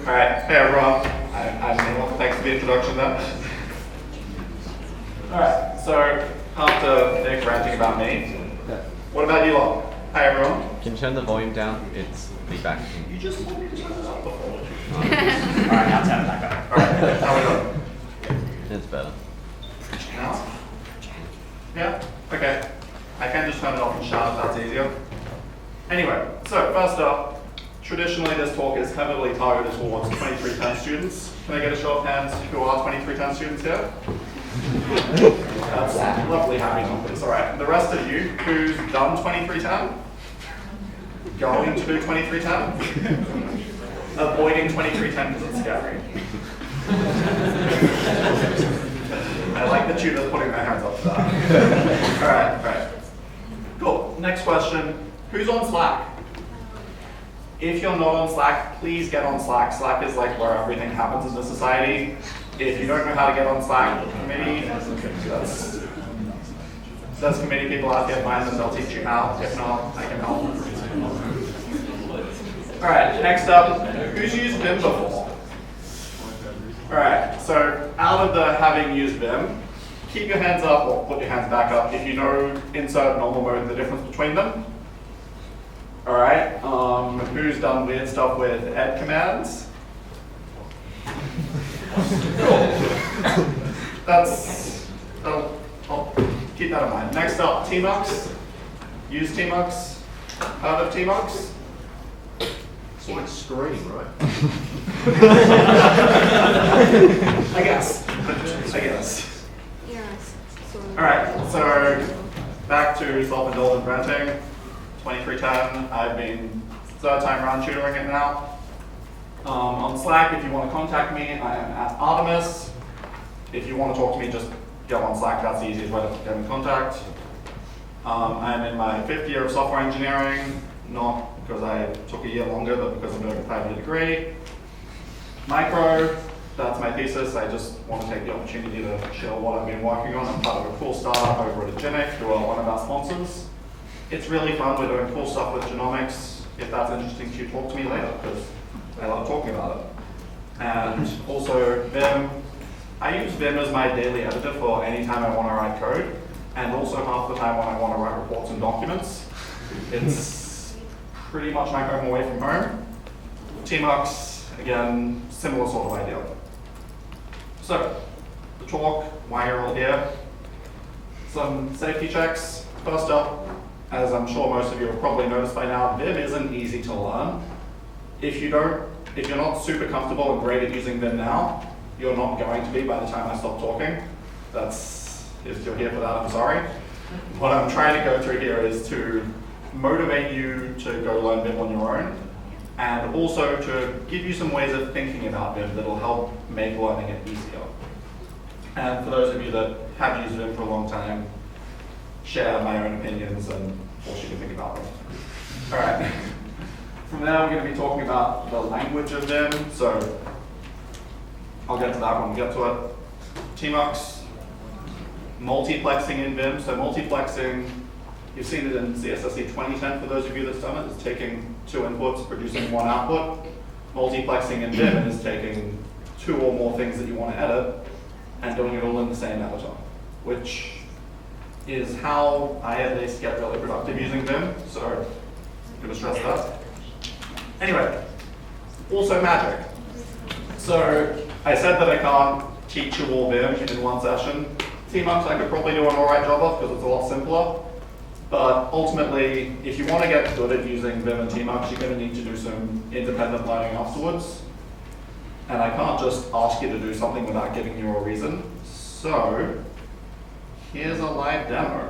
Alright, hey everyone, I'm Neil. Thanks for the introduction there. Alright, so after Nick ranting about me, what about you lot? Hi everyone. Can you turn the volume down? It's feedback. You just told me to turn it up before. Alright, now turn it back up. Alright, how are we doing? It's better. Now? Yeah? Okay. I can just turn it off and shout if that's easier. Anyway, so first up, traditionally this talk is heavily targeted towards 2310 students. Can I get a show of hands who are 2310 students here? That's lovely happy numbers. Alright, the rest of you, who's done 2310? Going to do 2310? Avoiding 2310 because it's scary. I like the tutors putting their hands up for that. Alright. Cool. Next question. Who's on Slack? If you're not on Slack, please get on Slack. Slack is like where everything happens in the society. If you don't know how to get on Slack, committee, there's committee people out there, find them, they'll teach you how. If not, I can help. Alright, next up, who's used Vim before? Alright, so out of the having used Vim, keep your hands up or put your hands back up if you know insert, normal mode, the difference between them. Alright, who's done weird stuff with ed commands? Cool. I'll keep that in mind. Next up, tmux. Use tmux. Heard of tmux? It's like Scream, right? I guess. Yes. Alright, so back to self-indulgent ranting. 2310, I've been third time around tutoring it now. On Slack, if you want to contact me, I am at Artemis. If you want to talk to me, just go on Slack, that's the easiest way to get in contact. I'm in my 5th year of software engineering, not because I took a year longer, but because I'm doing a 5-year degree. Micro, that's my thesis. I just want to take the opportunity to share what I've been working on. I'm part of a cool startup over at Agenic, who are one of our sponsors. It's really fun. We're doing cool stuff with genomics. If that's interesting to you, talk to me later, because I love talking about it. And also Vim. I use Vim as my daily editor for any time I want to write code, and also half the time when I want to write reports and documents. It's pretty much my home away from home. tmux, again, similar sort of idea. So, the talk, why you're all here. Some safety checks. First up, as I'm sure most of you have probably noticed by now, Vim isn't easy to learn. If you're not super comfortable and great at using Vim now, you're not going to be by the time I stop talking. If you're here for that, I'm sorry. What I'm trying to go through here is to motivate you to go learn Vim on your own, and also to give you some ways of thinking about Vim that'll help make learning it easier. And for those of you that have used Vim for a long time, share my own opinions and force you to think about them. All right. From there, we're going to be talking about the language of Vim. So I'll get to that when we get to it. tmux, multiplexing in Vim. So multiplexing, you've seen it in CSSE 2010 for those of you that's done it. It's taking 2 inputs, producing 1 output. Multiplexing in Vim is taking 2 or more things that you want to edit and doing it all in the same editor, which is how I at least get really productive using Vim, so I'm going to stress that. Anyway, also magic. So I said that I can't teach you all Vim in one session. tmux I could probably do an alright job of because it's a lot simpler. But ultimately, if you want to get good at using Vim and tmux, you're going to need to do some independent learning afterwards. And I can't just ask you to do something without giving you a reason. So here's a live demo.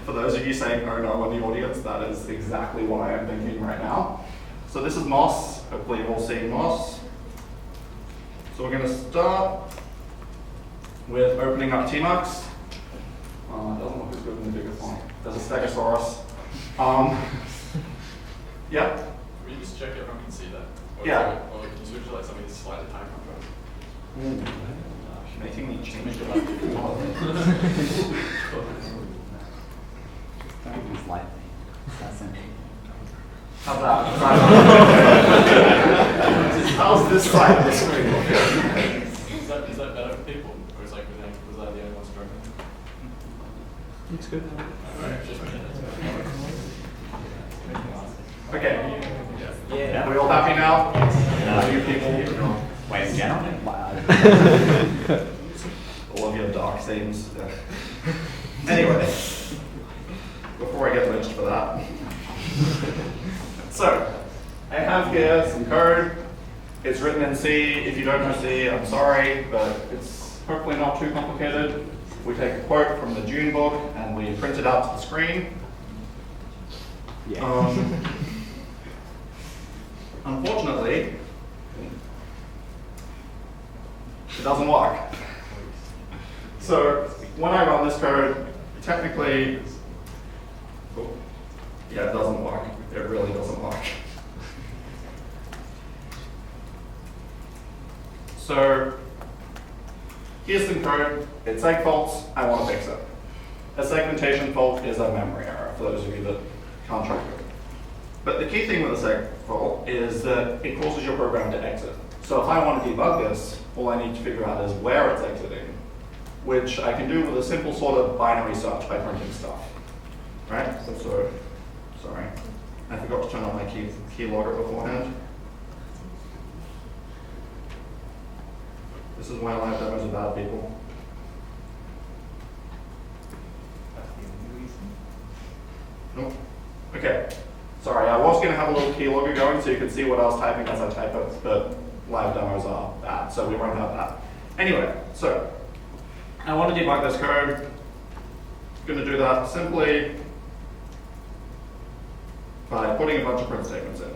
For those of you saying oh no in the audience, that is exactly what I am thinking right now. So this is Moss. Hopefully you've all seen Moss. So we're going to start with opening up tmux. It doesn't look as good in the bigger font. There's a Stegosaurus. Yeah? Can we just check everyone can see that? Or Yeah. Or can you visualize some of these slight time controls? Making me change the left. Don't use lightly. That's simple. How's that? How's this side of the screen looking? Is that better for people? Or is like, was that the only one struggling? Looks good. Alright, just Okay. Yeah. Are we all happy now? You people, Wait, in general? Wow. all of your dark themes. Anyway, before I get lynched for that. So, I have here some code. It's written in C. If you don't know C, I'm sorry, but it's hopefully not too complicated. We take a quote from the June book and we print it out to the screen. Unfortunately, it doesn't work. So when I run this code, technically, yeah, it doesn't work. It really doesn't work. So here's some code. It's egg faults. I want to fix it. A segmentation fault is a memory error, for those of you that can't track it. But the key thing with a seg fault is that it causes your program to exit. So if I want to debug this, all I need to figure out is where it's exiting, which I can do with a simple sort of binary search by printing stuff. Right? So sorry, I forgot to turn on my keylogger beforehand. This is why live demos are bad, people. Nope. Okay. Sorry, I was going to have a little keylogger going so you could see what I was typing as I type it, but live demos are bad, so we won't have that. Anyway, so I want to debug this code. I'm going to do that simply by putting a bunch of print statements in.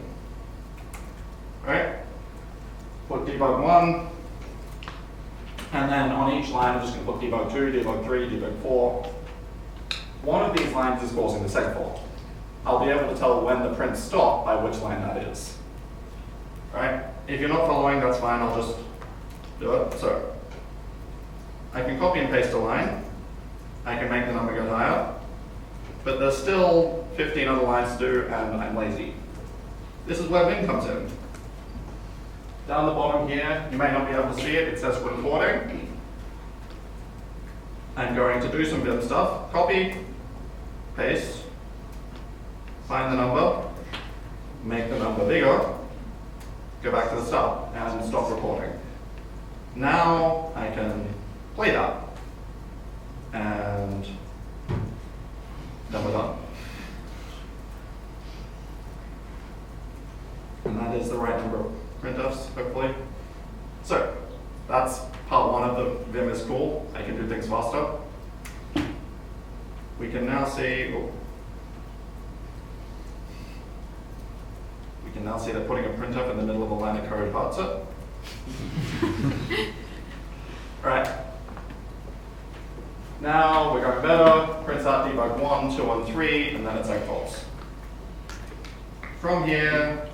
Alright? Put debug 1, and then on each line I'm just going to put debug 2, debug 3, debug 4. One of these lines is causing the seg fault. I'll be able to tell when the prints stop by which line that is. Right? If you're not following, that's fine, I'll just do it. So, I can copy and paste a line. I can make the number go higher. But there's still 15 other lines to do, and I'm lazy. This is where Vim comes in. Down the bottom here, you may not be able to see it, it says recording. I'm going to do some Vim stuff. Copy, paste, find the number, make the number bigger, go back to the start, and stop recording. Now I can play that, and then we're done. And that is the right number of printfs, hopefully. So that's part 1 of the Vim is cool. I can do things faster. We can now see, that putting a printf in the middle of a line of code hurts it. Alright. Now we're going better. Prints out debug 1, 2, and 3, and then it's egg faults. From here,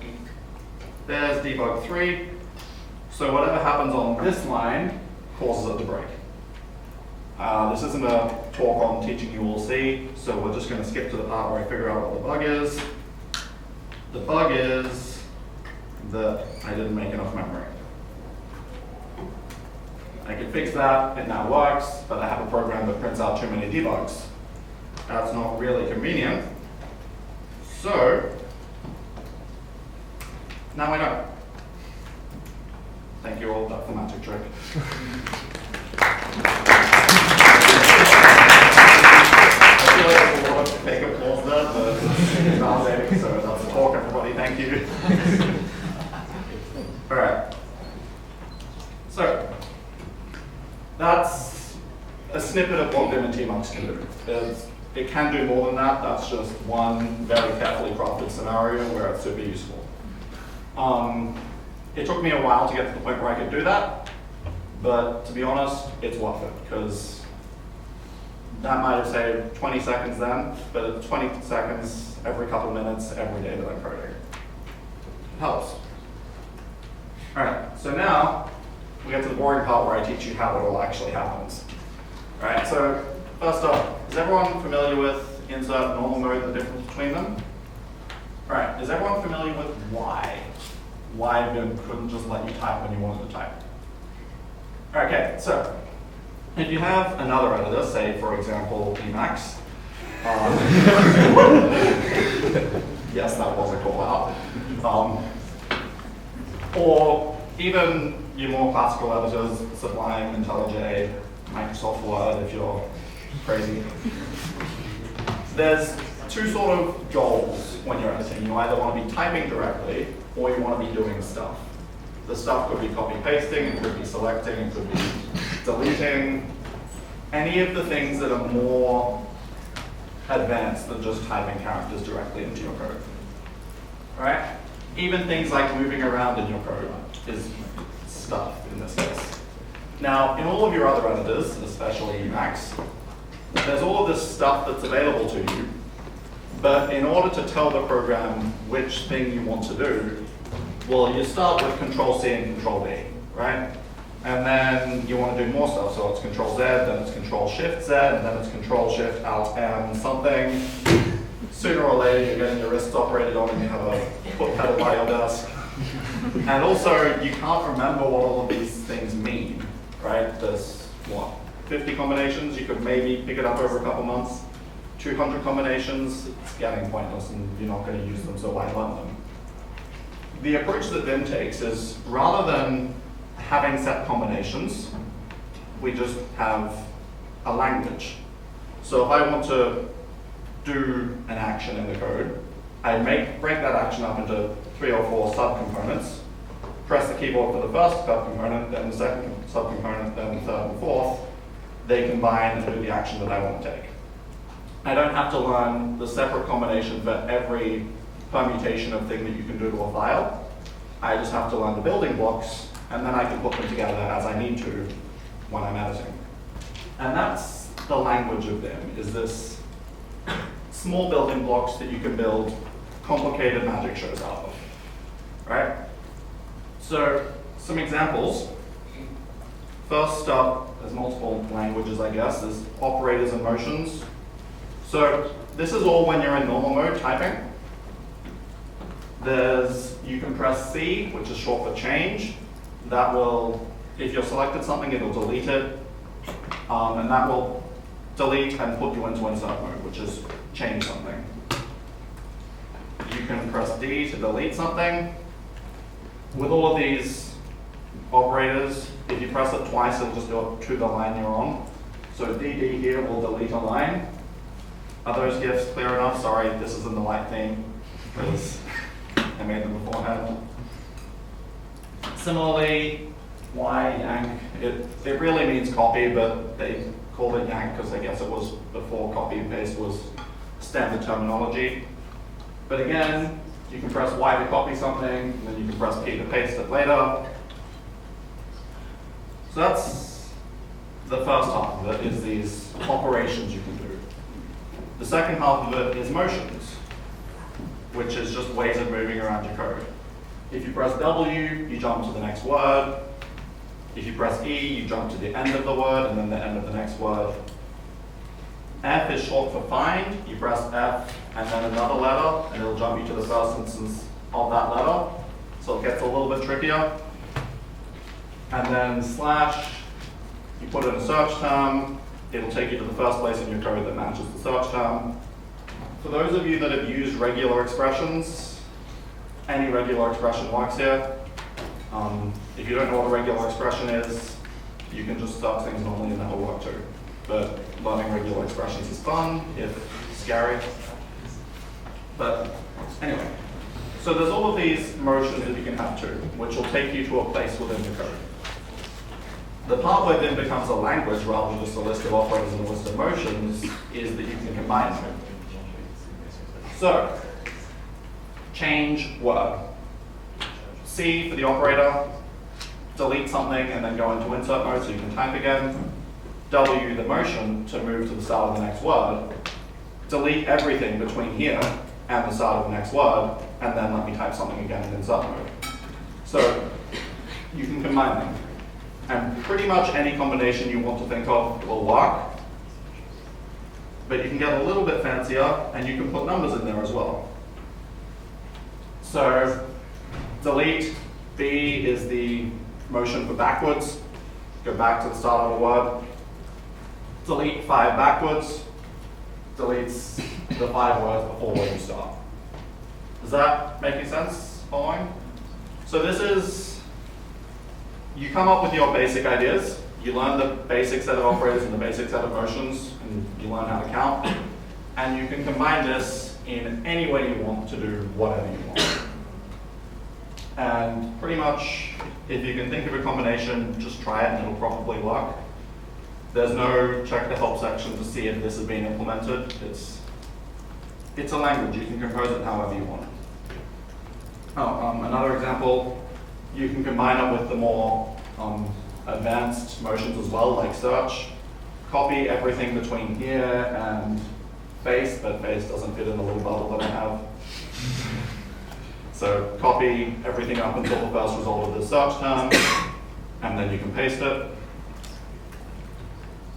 there's debug 3. So whatever happens on this line causes it to break. This isn't a talk on teaching you all C, so we're just going to skip to the part where I figure out what the bug is. The bug is that I didn't make enough memory. I can fix that, it now works, but I have a program that prints out too many debugs. That's not really convenient. So, now I know. Thank you all, that's the magic trick. I feel like there's a lot of fake applause there, but it's validating, so that's the talk, everybody, thank you. Alright. So, that's a snippet of what Vim and tmux can do. It can do more than that, that's just one very carefully crafted scenario where it's super useful. It took me a while to get to the point where I could do that, but to be honest, it's worth it, because that might have saved 20 seconds then, but it's 20 seconds every couple of minutes, every day that I'm coding. It helps. Alright, so now we get to the boring part where I teach you how it all actually happens. Alright, so first off, is everyone familiar with insert, normal mode, the difference between them? All right, is everyone familiar with why? Why Vim couldn't just let you type when you wanted to type? Okay, so if you have another editor, say for example Emacs, yes, that was a call out. Or even your more classical editors, Sublime, IntelliJ, Microsoft Word, if you're crazy. There's two sort of goals when you're editing. You either want to be typing directly, or you want to be doing stuff. The stuff could be copy-pasting, it could be selecting, it could be deleting. Any of the things that are more advanced than just typing characters directly into your code. All right? Even things like moving around in your code is stuff in this case. Now, in all of your other editors, especially Emacs, there's all of this stuff that's available to you, but in order to tell the program which thing you want to do, well, you start with Control-C and Control-V, right? And then you want to do more stuff, so it's Control-Z, then it's Control-Shift-Z, and then it's Control-Shift-Alt-M something. Sooner or later, you're getting your wrists operated on and you have a foot pedal by your desk. And also, you can't remember what all of these things mean, right? There's, what, 50 combinations? You could maybe pick it up over a couple months. 200 combinations, it's getting pointless and you're not going to use them, so why learn them? The approach that Vim takes is, rather than having set combinations, we just have a language. So if I want to do an action in the code, I break that action up into 3 or 4 subcomponents, press the keyboard for the first subcomponent, then the second subcomponent, then the third and fourth. They combine and do the action that I want to take. I don't have to learn the separate combination for every permutation of thing that you can do to a file. I just have to learn the building blocks, and then I can put them together as I need to when I'm editing. And that's the language of Vim, is this small building blocks that you can build complicated magic shows out of, right? So, some examples. First up, there's multiple languages, I guess. There's operators and motions. So, this is all when you're in normal mode typing. You can press C, which is short for change. That will, if you've selected something, it'll delete it. And that will delete and put you into insert mode, which is change something. You can press D to delete something. With all of these operators, if you press it twice, it'll just go to the line you're on. So DD here will delete a line. Are those GIFs clear enough? Sorry, this is in the light theme, because I made them beforehand. Similarly, Y, yank, it really means copy, but they called it yank because I guess it was before copy and paste was standard terminology. But again, you can press Y to copy something, and then you can press P to paste it later. So that's the first half of it, is these operations you can do. The second half of it is motions, which is just ways of moving around your code. If you press W, you jump to the next word. If you press E, you jump to the end of the word and then the end of the next word. F is short for find. You press F and then another letter, and it'll jump you to the first instance of that letter. So it gets a little bit trickier. And then slash, you put in a search term. It'll take you to the first place in your code that matches the search term. For those of you that have used regular expressions, any regular expression works here. If you don't know what a regular expression is, you can just start things normally and that'll work too. But learning regular expressions is fun, if scary. But anyway, so there's all of these motions that you can have too, which will take you to a place within the code. The part where then becomes a language rather than just a list of operators and a list of motions is that you can combine them. So, change word. C for the operator, delete something and then go into insert mode so you can type again. W the motion to move to the start of the next word. Delete everything between here and the start of the next word, and then let me type something again in insert mode. So, you can combine them. And pretty much any combination you want to think of will work. But you can get a little bit fancier, and you can put numbers in there as well. So delete, B is the motion for backwards. Go back to the start of a word. Delete 5 backwards. Deletes the 5 words before where you start. Does that make any sense? Following? So this is, you come up with your basic ideas. You learn the basic set of operators and the basic set of motions, and you learn how to count. And you can combine this in any way you want to do whatever you want. And pretty much, if you can think of a combination, just try it and it'll probably work. There's no check the help section to see if this is being implemented. It's a language, you can compose it however you want. Another example, you can combine it with the more advanced motions as well, like search. Copy everything between here and face, but face doesn't fit in the little bubble that I have. So copy everything up until the first result of the search term, and then you can paste it.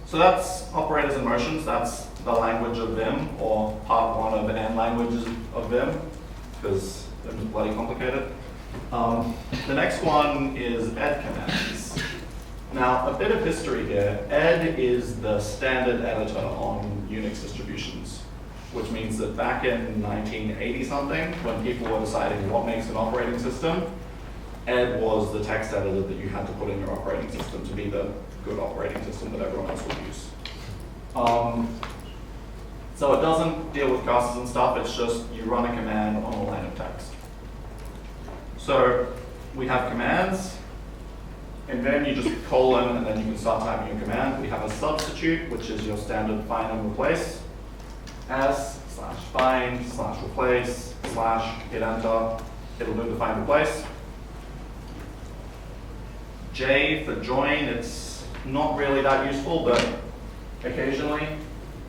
So that's operators and motions. That's the language of Vim, or part 1 of N languages of Vim, because Vim is bloody complicated. The next one is ed commands. Now, a bit of history here. Ed is the standard editor on Unix distributions, which means that back in 1980-something, when people were deciding what makes an operating system, ed was the text editor that you had to put in your operating system to be the good operating system that everyone else would use. So it doesn't deal with classes and stuff, it's just you run a command on a line of text. So we have commands, and then you just colon, and then you can start typing your command. We have a substitute, which is your standard find and replace. S/find/replace/ hit enter. It'll do the find replace. J for join, it's not really that useful, but occasionally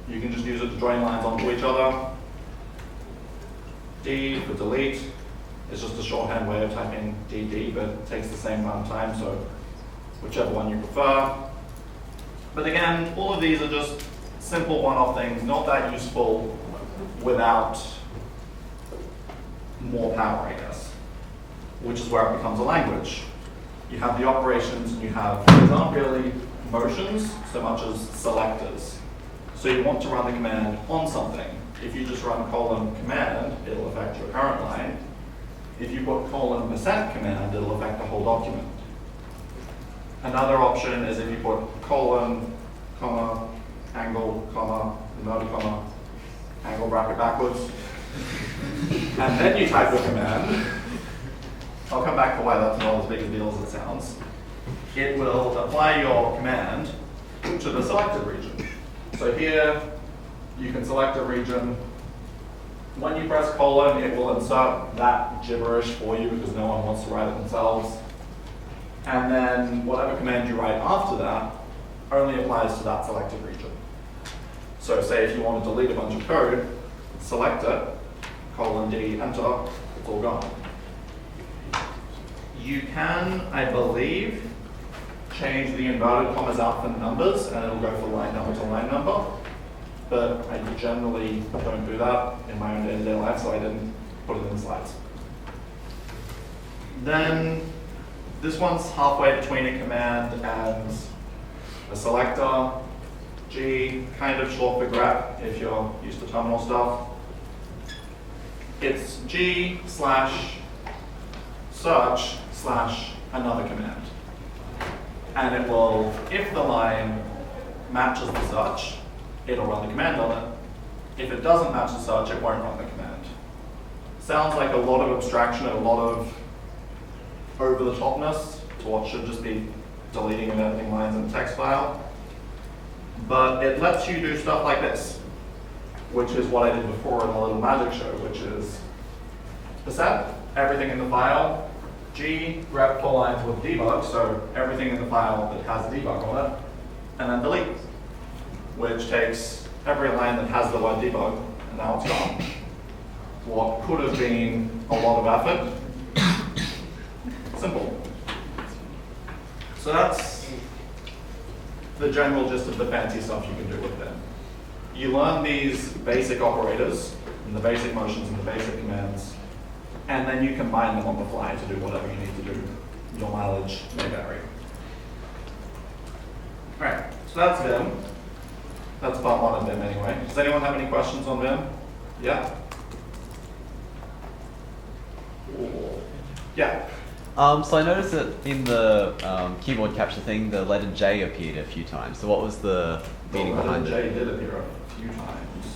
you can just use it to join lines onto each other. D for delete, it's just a shorthand way of typing DD, but it takes the same amount of time, so whichever one you prefer. But again, all of these are just simple one-off things, not that useful without more power, I guess, which is where it becomes a language. You have the operations, and you have, these aren't really motions so much as selectors. So you want to run the command on something. If you just run :command, it'll affect your current line. If you put :%command, it'll affect the whole document. Another option is if you put colon, comma, angle, comma, inverted comma, angle bracket backwards, and then you type the command. I'll come back to why that's not as big a deal as it sounds. It will apply your command to the selected region. So here, you can select a region. When you press colon, it will insert that gibberish for you because no one wants to write it themselves. And then whatever command you write after that only applies to that selected region. So say if you want to delete a bunch of code, select it, :D, enter, it's all gone. You can, I believe, change the inverted commas out for numbers, and it'll go from line number to line number. But I generally don't do that in my own day-to-day life, so I didn't put it in the slides. Then this one's halfway between a command and a selector. G, kind of short for grep if you're used to terminal stuff. It's G/search/ another command. And it will, if the line matches the search, it'll run the command on it. If it doesn't match the search, it won't run the command. Sounds like a lot of abstraction and a lot of over-the-topness to what should just be deleting and editing lines in a text file. But it lets you do stuff like this, which is what I did before in the little magic show, which is %, everything in the file, G, grep full lines with debug, so everything in the file that has debug on it, and then delete, which takes every line that has the word debug, and now it's gone. What could have been a lot of effort, simple. So that's the general gist of the fancy stuff you can do with them. You learn these basic operators, and the basic motions and the basic commands and then you combine them on the fly to do whatever you need to do. Your mileage may vary. All right, so that's Vim. That's part one of Vim anyway. Does anyone have any questions on Vim? Yeah? Yeah. So I noticed that in the keyboard capture thing, the letter J appeared a few times. So what was the meaning behind J it? did appear a few times.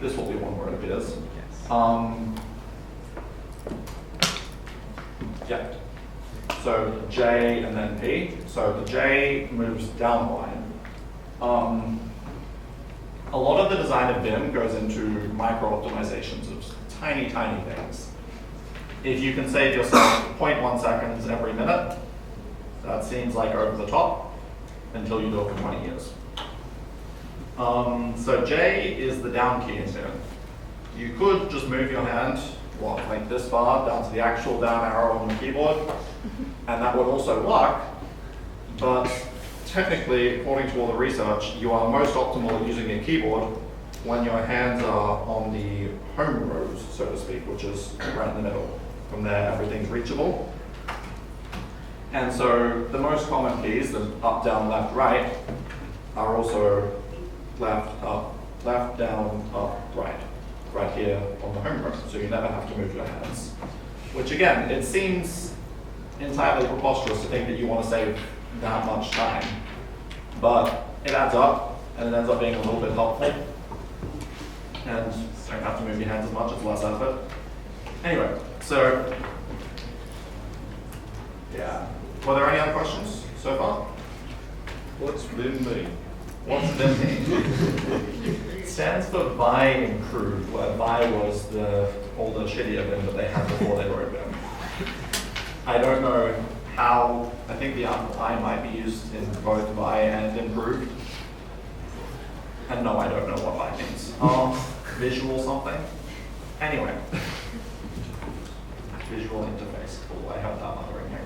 This will be one where it appears. Yes. Yeah. So J and then P. So the J moves down the line. A lot of the design of Vim goes into micro optimizations of tiny, tiny things. If you can save yourself 0.1 seconds every minute, that seems like over the top until you do it for 20 years. So J is the down key in Vim. You could just move your hand, like this far, down to the actual down arrow on the keyboard, and that would also work, but technically, according to all the research, you are most optimal at using a keyboard when your hands are on the home rows, so to speak, which is right in the middle. From there, everything's reachable. And so the most common keys, the up, down, left, right, are also left, up, left, down, up, right here on the home row. So you never have to move your hands. Which again, it seems entirely preposterous to think that you want to save that much time. But it adds up, and it ends up being a little bit helpful. And you don't have to move your hands as much, it's less effort. Anyway, so, yeah. Were there any other questions so far? What's Vim mean? What's Vim mean? It stands for Vi Improved, where Vi was the older, shittier Vim that they had before they wrote Vim. I don't know how, I think the I might be used in both Vi and Improved. And no, I don't know what Vi means. Visual something? Anyway. Visual interface. Oh, I have that other in here.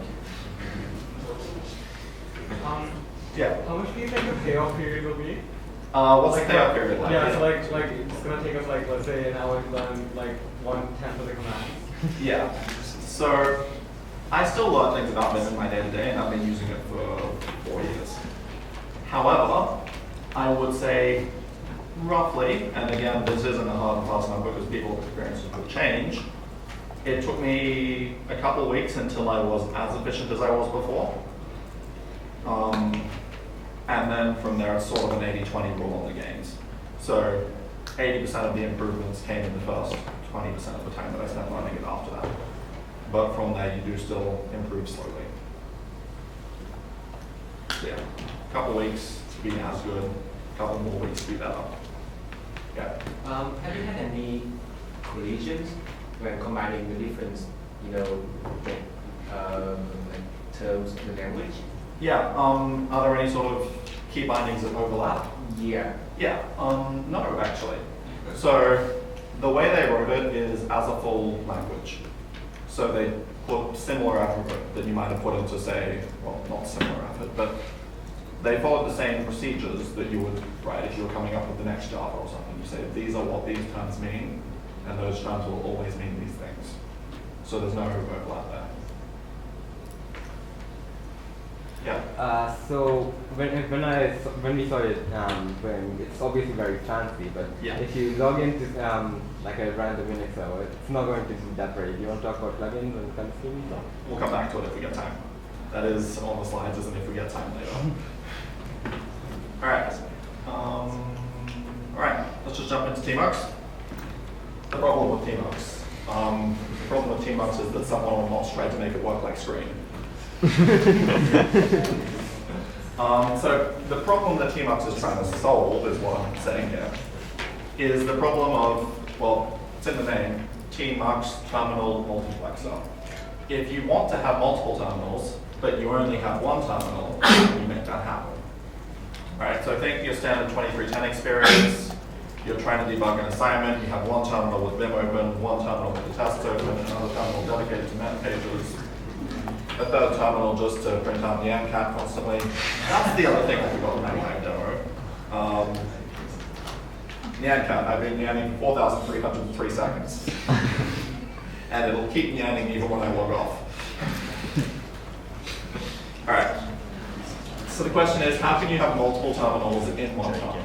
Yeah. How much do you think the payoff period will be? What's the payoff period like? Yeah, so like it's gonna take us like, let's say an hour to learn like 1/10 of the commands. Yeah. So I still learn things about Vim in my day-to-day, and I've been using it for 4 years. However, I would say roughly, and again, this isn't a hard and fast number because people's experiences will change, it took me a couple of weeks until I was as efficient as I was before. And then from there, it's sort of an 80-20 rule on the gains. So 80% of the improvements came in the first 20% of the time that I spent learning it after that. But from there, you do still improve slowly. So yeah, a couple weeks to be as good, a couple more weeks to be better. Yeah. Have you had any collisions when combining the different, like terms in the language? Yeah, are there any sort of key bindings that overlap? Yeah. Yeah, no, actually. So the way they wrote it is as a full language. So they put similar effort that you might have put into, say, well, not similar effort, but they followed the same procedures that you would write if you were coming up with the next Java or something. You say, these are what these terms mean, and those terms will always mean these things. So there's no overlap there. Yeah. So when we saw it, when it's obviously very fancy, but Yeah. if you log into like a random Unix server, it's not going to be that great. Do you want to talk about plugins and kind of stuff? We'll come back to it if we get time. That is on the slides, isn't it, if we get time later. All right. All right, let's just jump into tmux. The problem with tmux. The problem with tmux is that someone on MOS tried to make it work like Screen. So the problem that tmux is trying to solve is what I'm saying here, is the problem of, well, it's in the name, tmux terminal multiplexer. If you want to have multiple terminals, but you only have one terminal, you make that happen. All right, so think your standard 2310 experience, you're trying to debug an assignment, you have one terminal with Vim open, one terminal with the test open, another terminal dedicated to meta pages, a third terminal just to print out the MCAT constantly. That's the other thing I forgot to mention in my demo. Nyan count, I've been nyanning for 4,303 seconds. And it'll keep nyanning even when I log off. All right. So the question is, how can you have multiple terminals in one terminal?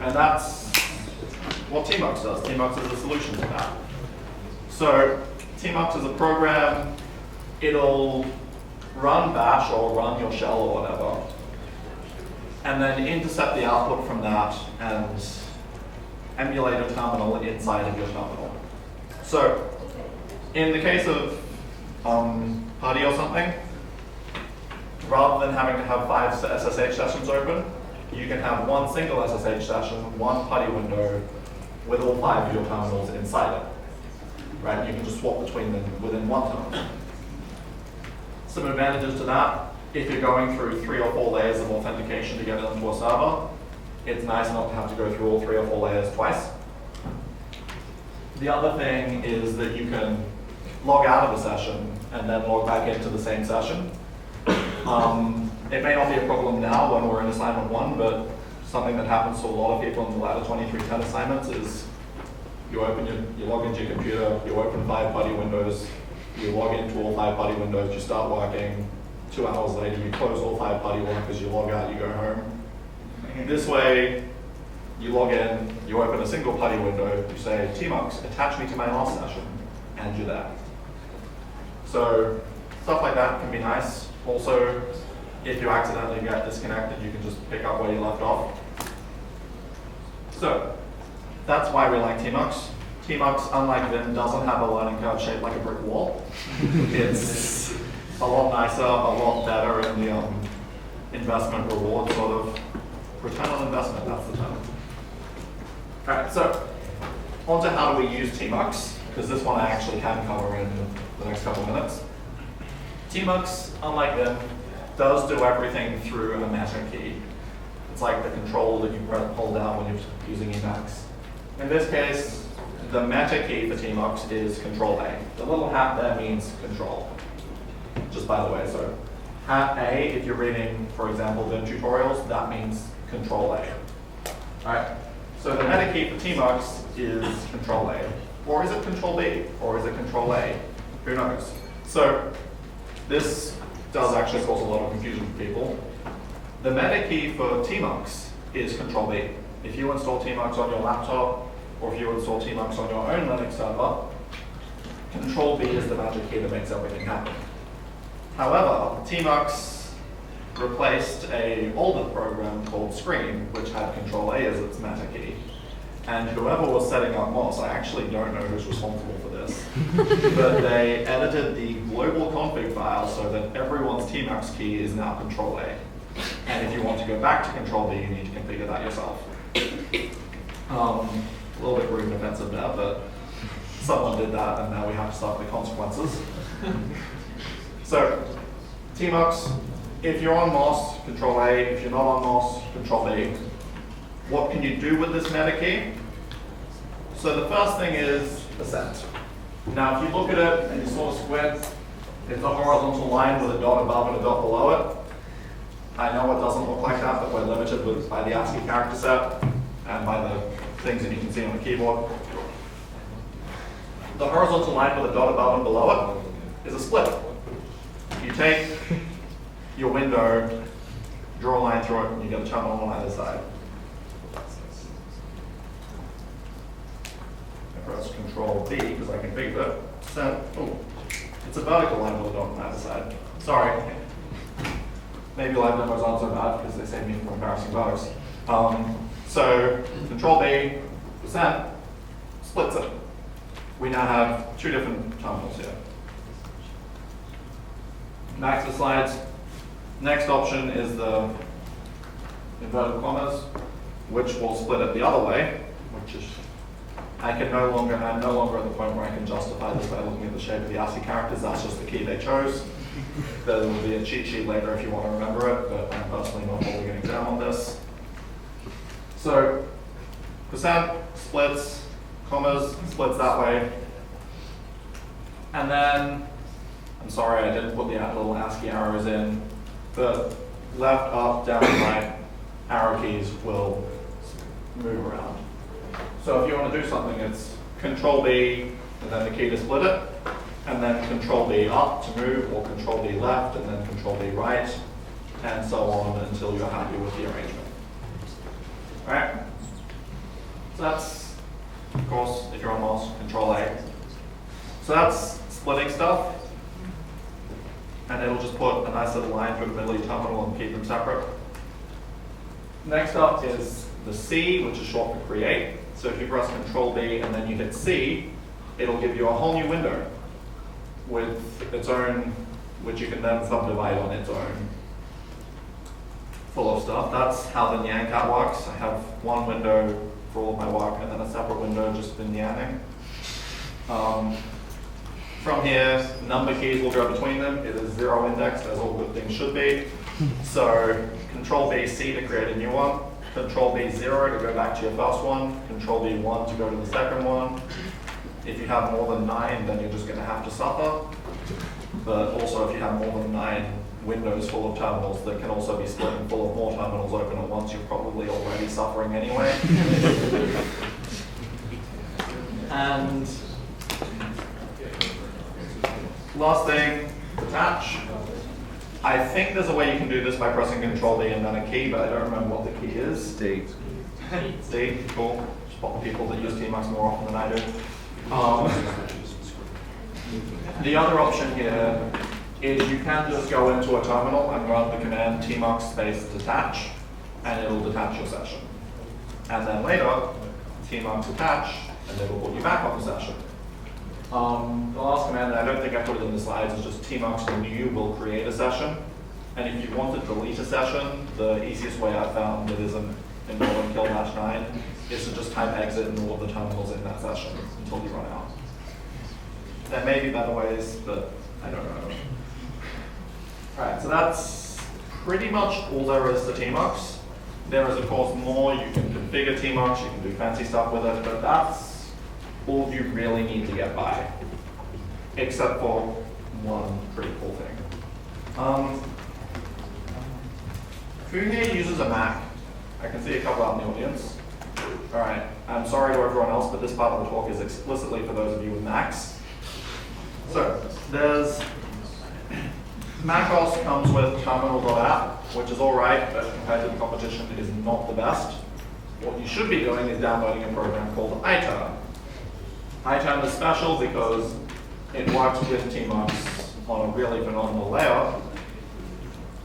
And that's what tmux does. Tmux is a solution to that. So tmux is a program. It'll run bash or run your shell or whatever, and then intercept the output from that and emulate a terminal inside of your terminal. So in the case of Putty or something, rather than having to have 5 SSH sessions open, you can have one single SSH session, one Putty window, with all 5 of your terminals inside it. Right? You can just swap between them within one terminal. Some advantages to that: if you're going through 3 or 4 layers of authentication to get into a server, it's nice not to have to go through all 3 or 4 layers twice. The other thing is that you can log out of a session and then log back into the same session. It may not be a problem now when we're in assignment 1, but something that happens to a lot of people in the latter 2310 assignments is you log into your computer, you open 5 Putty windows, you log into all 5 Putty windows, you start working. 2 hours later, you close all 5 Putty workers, you log out, you go home. This way, you log in, you open a single Putty window, you say, tmux, attach me to my last session, and you're there. So stuff like that can be nice. Also, if you accidentally get disconnected, you can just pick up where you left off. So that's why we like tmux. tmux, unlike Vim, doesn't have a learning curve shaped like a brick wall. It's a lot nicer, a lot better in the investment reward sort of return on investment, that's the term. All right, so on to how do we use tmux, because this one I actually can cover in the next couple of minutes. tmux, unlike Vim, does do everything through a meta key. It's like the control that you hold down when you're using Emacs. In this case, the meta key for tmux is Control A. The little hat there means control. Just by the way, so hat A, if you're reading, for example, Vim tutorials, that means Control A. All right. So the meta key for tmux is Control A, or is it Control B, or is it Control A? Who knows? So this does actually cause a lot of confusion for people. The meta key for tmux is Control B. If you install tmux on your laptop, or if you install tmux on your own Linux server, Control B is the magic key that makes everything happen. However, tmux replaced an older program called Scream, which had Control A as its meta key. And whoever was setting up MOS, I actually don't know who's responsible for this, but they edited the global config file so that everyone's tmux key is now Control A. And if you want to go back to Control B, you need to configure that yourself. A little bit rude and offensive there, but someone did that, and now we have to suffer the consequences. So, tmux, if you're on MOS, Control A. If you're not on MOS, Control B. What can you do with this meta key? So the first thing is percent. Now, if you look at it and you sort of squint, it's a horizontal line with a dot above and a dot below it. I know it doesn't look like that, but we're limited by the ASCII character set and by the things that you can see on the keyboard. The horizontal line with a dot above and below it is a split. You take your window, draw a line through it, and you get a terminal on either side. I press Control B because I configured it. It's a vertical line with a dot on either side. Sorry. Maybe live demos aren't so bad because they save me from embarrassing bugs. So Control B, percent, splits it. We now have 2 different terminals here. Back to the slides. Next option is the inverted commas, which will split it the other way, which is I'm no longer at the point where I can justify this by looking at the shape of the ASCII characters. That's just the key they chose. There will be a cheat sheet later if you want to remember it, but I'm personally not holding an exam on this. So, percent splits, commas splits that way. And then, I'm sorry I didn't put the little ASCII arrows in. The left, up, down, right arrow keys will move around. So if you want to do something, it's Control B and then the key to split it, and then Control B up to move, or Control B left and then Control B right, and so on until you're happy with the arrangement. Alright? So that's, of course, if you're on mouse, Control A. So that's splitting stuff, and it'll just put a nice little line through the middle of your terminal and keep them separate. Next up is the C, which is short for create. So if you press Control B and then you hit C, it'll give you a whole new window with its own, which you can then subdivide on its own, full of stuff. That's how the Nyan cat works. I have one window for all of my work and then a separate window just for Nyanning. From here, number keys will go between them. It is 0 indexed, as all good things should be. So Control B C to create a new one, Control B 0 to go back to your first one, Control B 1 to go to the second one. If you have more than 9, then you're just going to have to suffer. But also, if you have more than 9 windows full of terminals that can also be split and full of more terminals open at once, you're probably already suffering anyway. And last thing, detach. I think there's a way you can do this by pressing Control D and then a key, but I don't remember what the key is. D. D, cool. Spot the people that use tmux more often than I do. The other option here is you can just go into a terminal and run the command tmux space detach, and it'll detach your session. And then later, tmux attach, and it'll put you back on the session. The last command, and I don't think I put it in the slides, is just tmux new will create a session. And if you want to delete a session, the easiest way I've found that isn't involving kill-9 is to just type exit in all of the terminals in that session until you run out. There may be better ways, but I don't know. Alright, so that's pretty much all there is to tmux. There is, of course, more. You can configure tmux, you can do fancy stuff with it, but that's all you really need to get by, except for one pretty cool thing. Who here uses a Mac? I can see a couple out in the audience. All right, I'm sorry to everyone else, but this part of the talk is explicitly for those of you with Macs. So there's macOS comes with terminal.app, which is all right, but compared to the competition, it is not the best. What you should be doing is downloading a program called iTerm. iTerm is special because it works with tmux on a really phenomenal layer.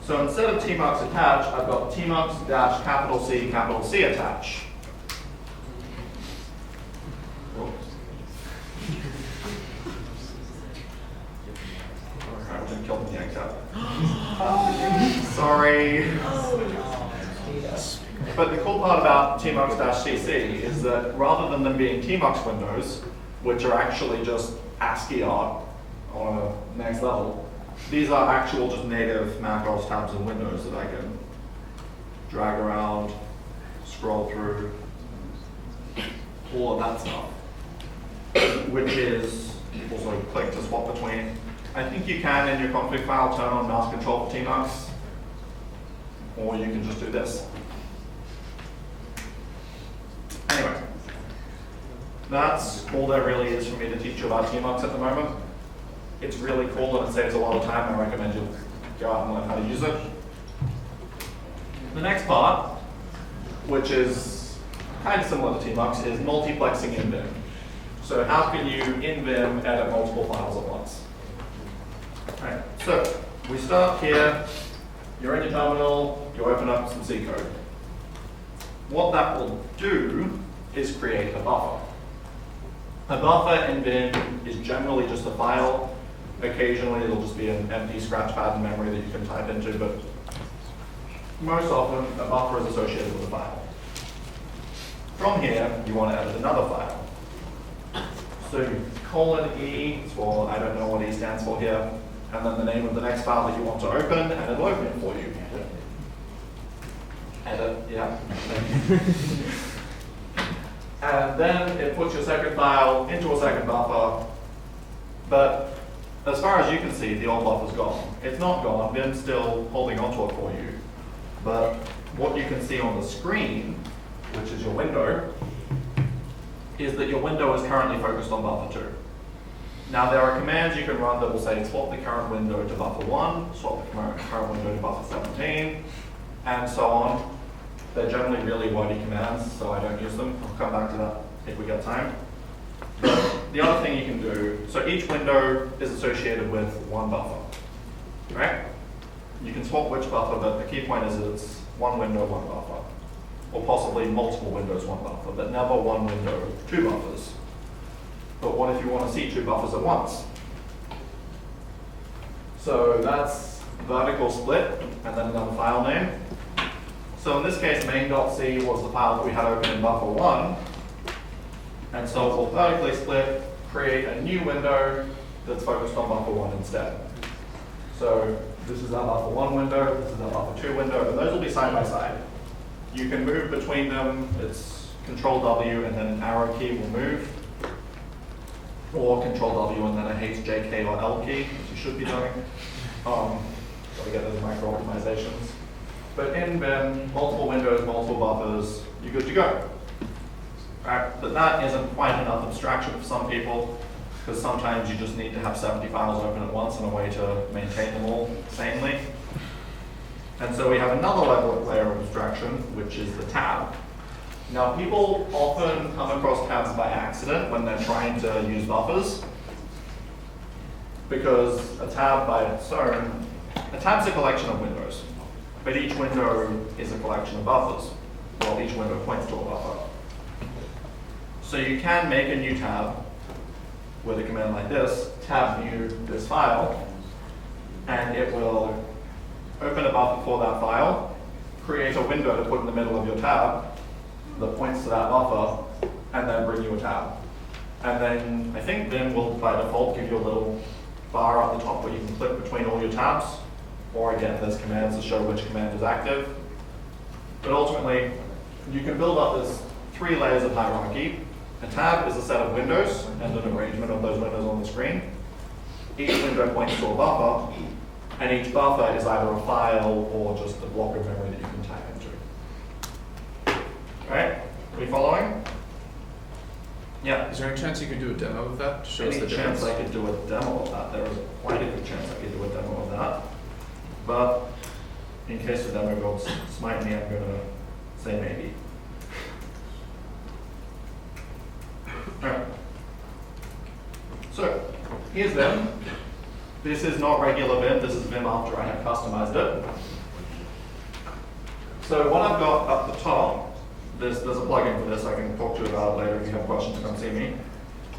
So instead of tmux attach, I've got tmux-C attach. I didn't kill the yank out. Sorry. But the cool part about tmux-CC is that rather than them being tmux windows, which are actually just ASCII art on a next level, these are actual just native macOS tabs and windows that I can drag around, scroll through, all of that stuff, which is also click to swap between. I think you can in your config file turn on mouse control for tmux, or you can just do this. Anyway, that's all there really is for me to teach you about tmux at the moment. It's really cool and it saves a lot of time. I recommend you go out and learn how to use it. The next part, which is kind of similar to tmux, is multiplexing in Vim. So how can you, in Vim, edit multiple files at once? All right, so we start here. You're in your terminal, you open up some C code. What that will do is create a buffer. A buffer in Vim is generally just a file. Occasionally it'll just be an empty scratch pad in memory that you can type into, but most often a buffer is associated with a file. From here, you want to edit another file. So :E for, I don't know what E stands for here, and then the name of the next file that you want to open, and it'll open it for you. Edit, yeah. And then it puts your second file into a second buffer, but as far as you can see, the old buffer's gone. It's not gone, Vim's still holding onto it for you. But what you can see on the screen, which is your window, is that your window is currently focused on buffer 2. Now there are commands you can run that will say swap the current window to buffer 1, swap the current window to buffer 17, and so on. They're generally really wordy commands, so I don't use them. I'll come back to that if we get time. But the other thing you can do, so each window is associated with one buffer, right? You can swap which buffer, but the key point is that it's one window, one buffer. Or possibly multiple windows, one buffer, but never one window, two buffers. But what if you want to see two buffers at once? So that's vertical split, and then another file name. So in this case, main.c was the file that we had open in buffer 1. And so we'll vertically split, create a new window that's focused on buffer 1 instead. So this is our buffer 1 window, this is our buffer 2 window, and those will be side by side. You can move between them. It's Control W and then an arrow key will move. Or Control W and then a H, J, K, or L key, which you should be doing. So we get those micro optimizations. But in Vim, multiple windows, multiple buffers, you're good to go. Right? But that isn't quite enough abstraction for some people, because sometimes you just need to have 70 files open at once and a way to maintain them all sanely. And so we have another layer of abstraction, which is the tab. Now, people often come across tabs by accident when they're trying to use buffers, because a tab by its own, a tab's a collection of windows, but each window is a collection of buffers, while each window points to a buffer. So you can make a new tab with a command like this, tab view this file, and it will open a buffer for that file, create a window to put in the middle of your tab that points to that buffer, and then bring you a tab. And then I think Vim will by default give you a little bar at the top where you can click between all your tabs, or again, there's commands to show which command is active. But ultimately, you can build up this 3 layers of hierarchy. A tab is a set of windows and an arrangement of those windows on the screen. Each window points to a buffer, and each buffer is either a file or just a block of memory that you can type into. All right, are we following? Yeah. Is there any chance you could do a demo of that to show us Any the chance difference? I could do a demo of that? There is quite a good chance I could do a demo of that. But in case the demo goes smite me, I'm going to say maybe. All right. So here's Vim. This is not regular Vim. This is Vim after I have customized it. So what I've got up the top, there's a plugin for this. I can talk to you about it later if you have questions. Come see me.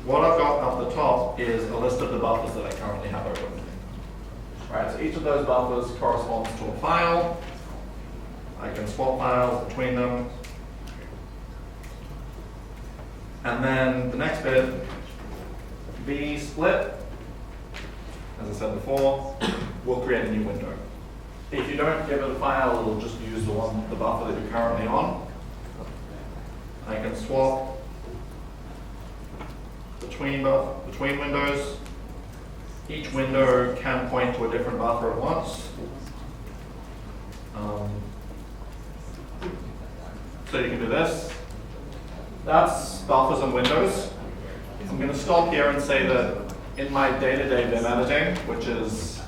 What I've got up the top is a list of the buffers that I currently have open. All right. So each of those buffers corresponds to a file. I can swap files between them. And then the next bit, v split, as I said before, will create a new window. If you don't give it a file, it'll just use the buffer that you're currently on. I can swap between windows. Each window can point to a different buffer at once. So you can do this. That's buffers and windows. I'm going to stop here and say that in my day-to-day Vim editing, which is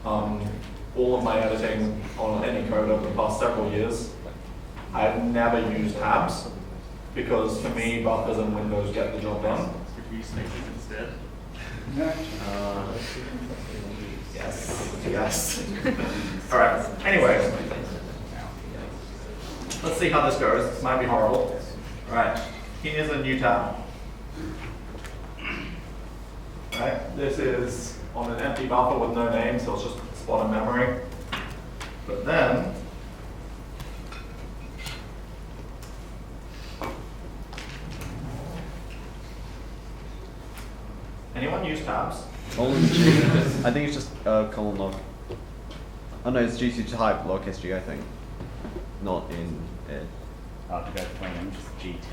all of my editing on any code over the past several years, I've never used tabs because for me, buffers and windows get the job done. Could we use snakes instead? Yes. All right. Anyway, let's see how this goes. This might be horrible. All right. Here's a new tab. All right. This is on an empty buffer with no name, so it's just a spot of memory. But then, anyone use tabs? Colon G. I think it's just colon log. Oh no, it's G2 type log history, I think. Not in ed. To go between them, just GT.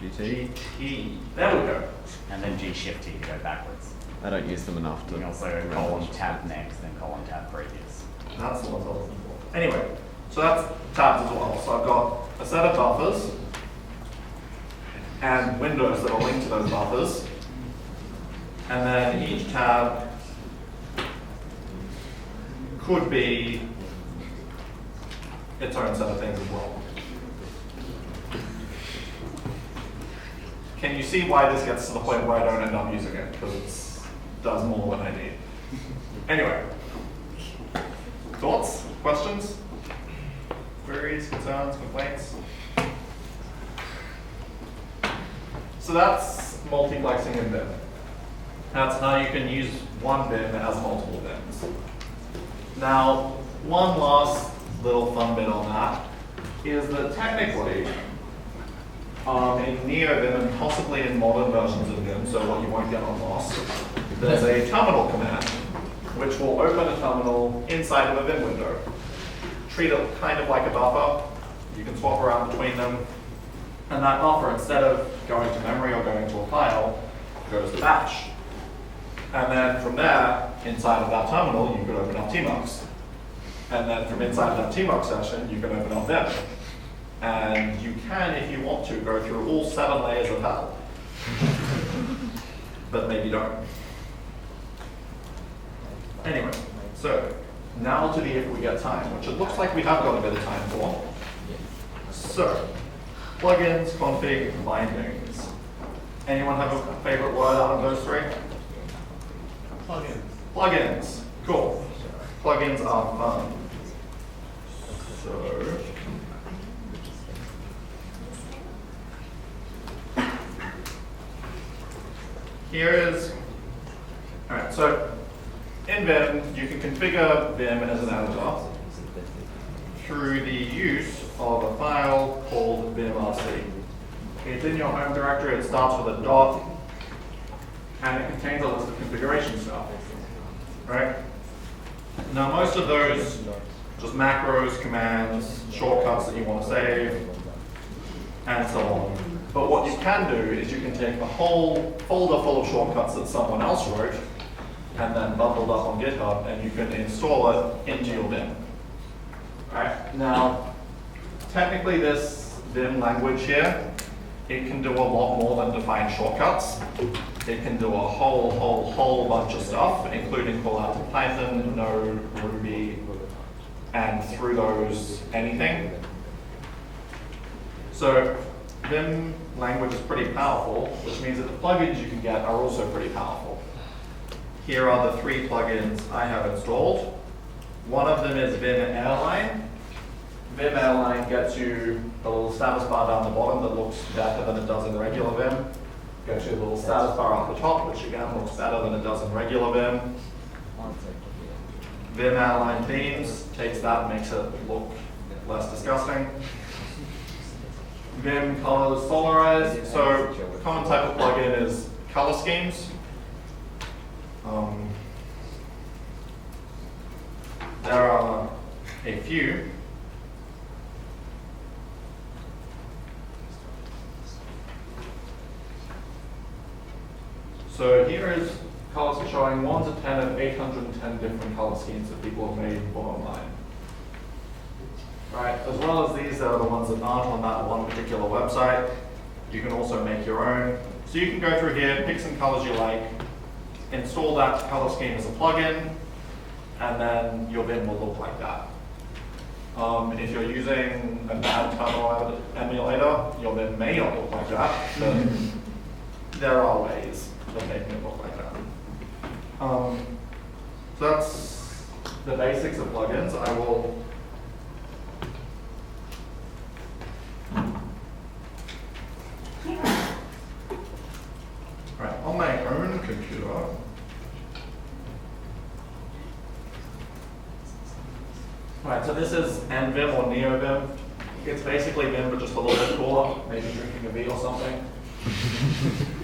GT? GT. There we go. And then G shift T to go backwards. I don't use them enough to. You can also go colon tab next, then colon tab previous. That's the ones I was looking for. Anyway, so that's tabs as well. So I've got a set of buffers. and windows that are linked to those buffers. And then each tab could be its own set of things as well. Can you see why this gets to the point where I don't end up using it? Because it does more than I need. Anyway, thoughts, questions, queries, concerns, complaints? So that's multiplexing in Vim. That's how you can use one Vim as multiple Vims. Now, one last little fun bit on that is that technically, in NeoVim and possibly in modern versions of Vim, so what you won't get on MOS, there's a terminal command which will open a terminal inside of a Vim window. Treat it kind of like a buffer. You can swap around between them. And that buffer, instead of going to memory or going to a file, goes to batch. And then from there, inside of that terminal, you could open up tmux. And then from inside of that tmux session, you can open up Vim. And you can, if you want to, go through all 7 layers of hell. But maybe don't. Anyway, so now to the if we get time, which it looks like we have got a bit of time for. So, plugins, config, bindings. Anyone have a favorite word out of those 3? Plugins. Plugins, cool. Plugins are fun. So, here is, all right, so in Vim, you can configure Vim as an editor through the use of a file called vimrc. It's in your home directory, it starts with a dot, and it contains a list of configuration stuff, right? Now most of those, just macros, commands, shortcuts that you want to save, and so on. But what you can do is you can take a whole folder full of shortcuts that someone else wrote, and then bundled up on GitHub, and you can install it into your Vim. Right? Now, technically this Vim language here, it can do a lot more than define shortcuts. It can do a whole bunch of stuff, including call out to Python, Node, Ruby, and through those, anything. So Vim language is pretty powerful, which means that the plugins you can get are also pretty powerful. Here are the 3 plugins I have installed. One of them is Vim Airline. Vim Airline gets you the little status bar down the bottom that looks better than it does in regular Vim. Gets you a little status bar up the top, which again looks better than it does in regular Vim. Vim Airline Themes takes that and makes it look less disgusting. Vim Colors Solarize. So the common type of plugin is color schemes. There are a few. So here is colors showing 1 to 10 of 810 different color schemes that people have made for online. Right, as well as these are the ones that aren't on that one particular website. You can also make your own. So you can go through here, pick some colors you like, install that color scheme as a plugin, and then your Vim will look like that. If you're using a bad terminal emulator, your Vim may not look like that, but there are ways of making it look like that. So that's the basics of plugins. I will right, on my own computer, right, so this is NVim or NeoVim. It's basically Vim, but just a little bit cooler, maybe drinking a beer or something.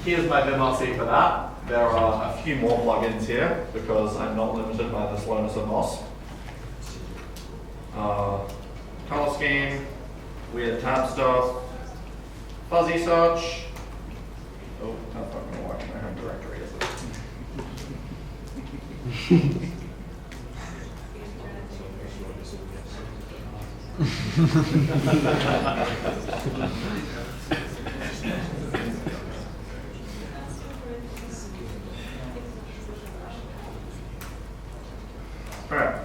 Here's my vimrc for that. There are a few more plugins here because I'm not limited by the slowness of MOS. Color scheme, weird tab stuff, fuzzy search. Oh, that's not going to work in my home directory, is it? Alright.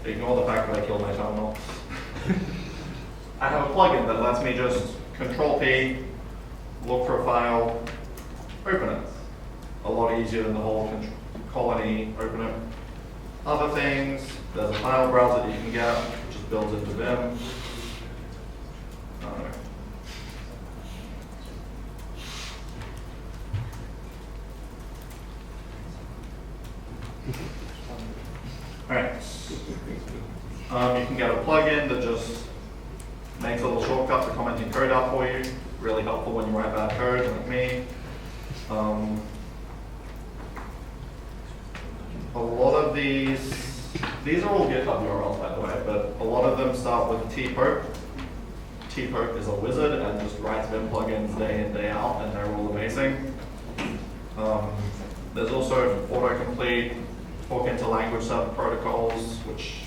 Ignore the fact that I killed my terminal. I have a plugin that lets me just Control P, look for a file, open it. A lot easier than the whole colony open it. Other things, there's a file browser that you can get, which is built into Vim. Alright. You can get a plugin that just makes a little shortcut for commenting code out for you. Really helpful when you write bad code, like me. A lot of these are all GitHub URLs, by the way, but a lot of them start with tpoke. Tpoke is a wizard and just writes Vim plugins day in, day out, and they're all amazing. There's also autocomplete, hook into language set protocols, which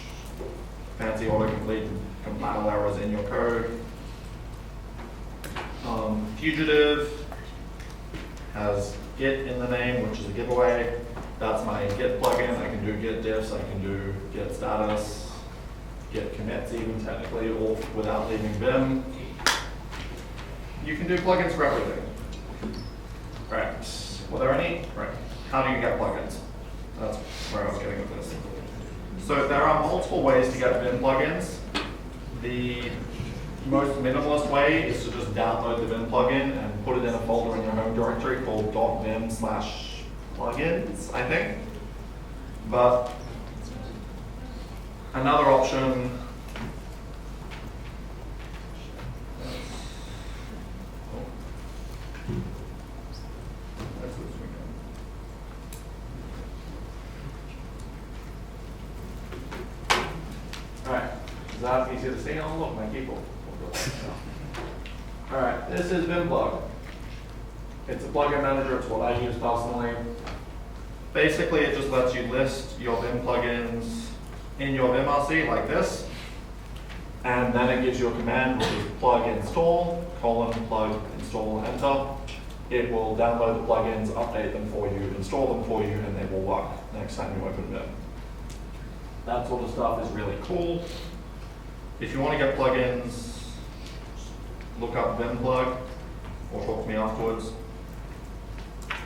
fancy autocomplete compile errors in your code. Fugitive has Git in the name, which is a giveaway. That's my Git plugin. I can do Git diffs, I can do Git status, Git commits even technically, all without leaving Vim. You can do plugins for everything. Right. Were there any? Right. How do you get plugins? That's where I was getting with this. So there are multiple ways to get Vim plugins. The most minimalist way is to just download the Vim plugin and put it in a folder in your home directory called .vim/plugins, I think. But another option Alright, is that easier to see? Oh look, my keyboard. Alright, this is VimPlug. It's a plugin manager, it's what I use personally. Basically, it just lets you list your Vim plugins in your vimrc like this. And then it gives you a command, which is plug install, plug install, enter. It will download the plugins, update them for you, install them for you, and they will work next time you open Vim. That sort of stuff is really cool. If you want to get plugins, look up VimPlug or talk to me afterwards.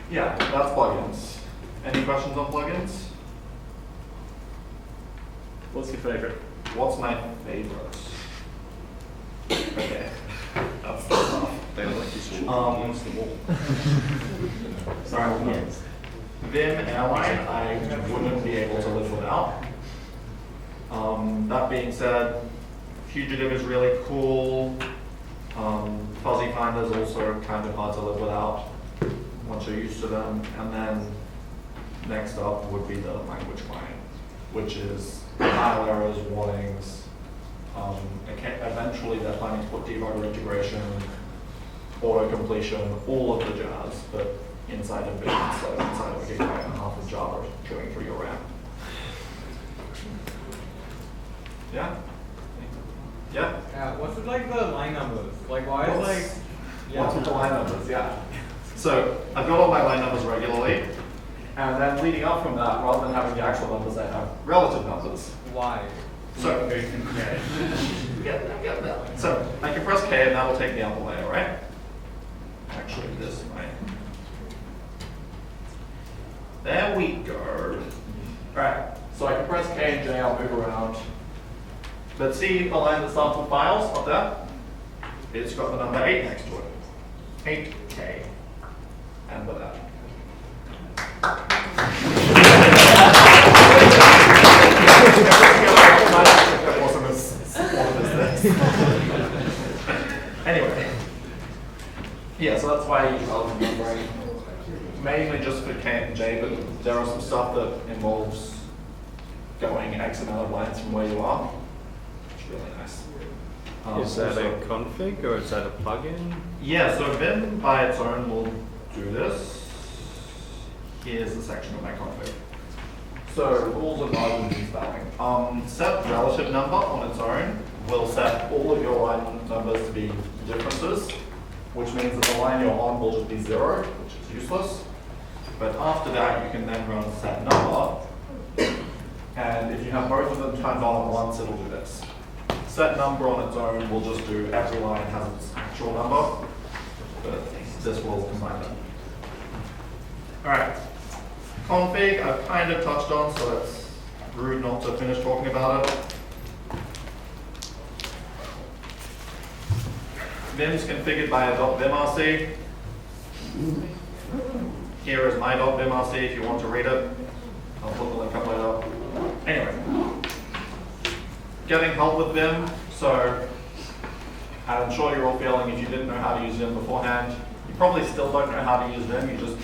Yeah, that's plugins. Any questions on plugins? What's your favorite? What's my favorite? Okay, that's tough. They like this against the wall. Sorry, Vim Airline, I wouldn't be able to live without. That being said, Fugitive is really cool. Fuzzy Finder is also kind of hard to live without once you're used to them. And then next up would be the language client, which is compile errors, warnings. Eventually they're planning to put debugger integration, auto completion, all of the jazz, but inside of Vim instead of inside of a gigabyte and a half of Java going through your RAM. Yeah? Yeah? Yeah, what's with like the line numbers? Like why is like What's with the line numbers? Yeah. So I've got all my line numbers regularly, and then leading up from that, rather than having the actual numbers, I have relative numbers. why? So So I can press K and that will take me up a layer, right? Actually, this might. There we go. Alright, so I can press K and J, I'll move around. But see a line that starts with files up there? It's got the number 8 next to it. 8K. And with that. Anyway. Yeah, so that's why I use relative numbering. Mainly just for K and J, but there are some stuff that involves going X amount of lines from where you are. It's really nice. Is that a Also- config or is that a plugin? Yeah, so Vim by its own will do this. Here's the section of my config. So rules of margins and spelling. Set relative number on its own will set all of your line numbers to be differences, which means that the line you're on will just be 0, which is useless. But after that, you can then run set number, And if you have both of them turned on at once, it'll do this. Set number on its own will just do every line has its actual number, but this will combine them. All right, config I've kind of touched on, so it's rude not to finish talking about it. Vim's configured by a .vimrc. Here is my .vimrc if you want to read it. I'll put the link up later. Anyway, getting help with Vim. So I'm sure you're all feeling if you didn't know how to use Vim beforehand, you probably still don't know how to use Vim, you just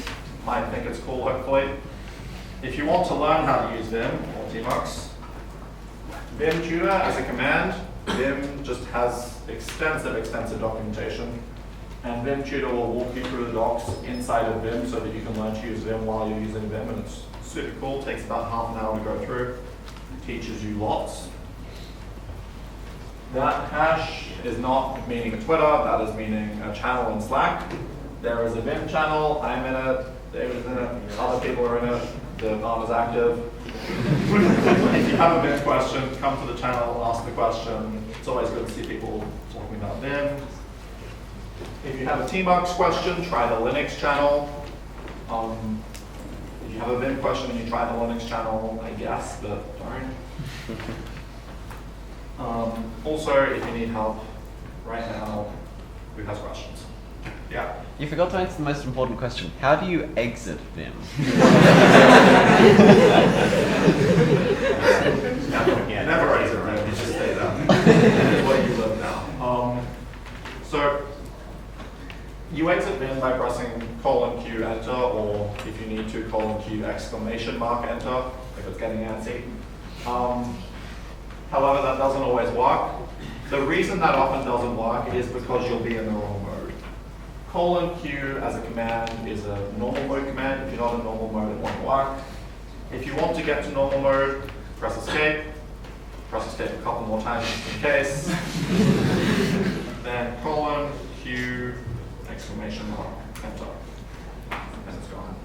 might think it's cool, hopefully. If you want to learn how to use Vim, or tmux, Vim tutor as a command, Vim just has extensive documentation. And Vim tutor will walk you through the docs inside of Vim so that you can learn to use Vim while you're using Vim, and it's super cool, it takes about half an hour to go through. It teaches you lots. That hash is not meaning a Twitter, that is meaning a channel in Slack. There is a Vim channel, I'm in it, David's in it, other people are in it, the aren't as active. If you have a Vim question, come to the channel, ask the question. It's always good to see people talking about Vim. If you have a tmux question, try the Linux channel. If you have a Vim question and you try the Linux channel, I guess, but don't. Also, if you need help right now, who has questions? Yeah. You forgot to answer the most important question. How do you exit Vim? Never exit Vim, you just stay there. It's where you live now. So, you exit Vim by pressing :Q enter, or if you need to, :Q exclamation mark enter, if it's getting antsy. However, that doesn't always work. The reason that often doesn't work is because you'll be in the wrong mode. :Q as a command is a normal mode command. If you're not in normal mode, it won't work. If you want to get to normal mode, press escape. Press escape a couple more times just in case. Then :Q exclamation mark enter. And it's gone.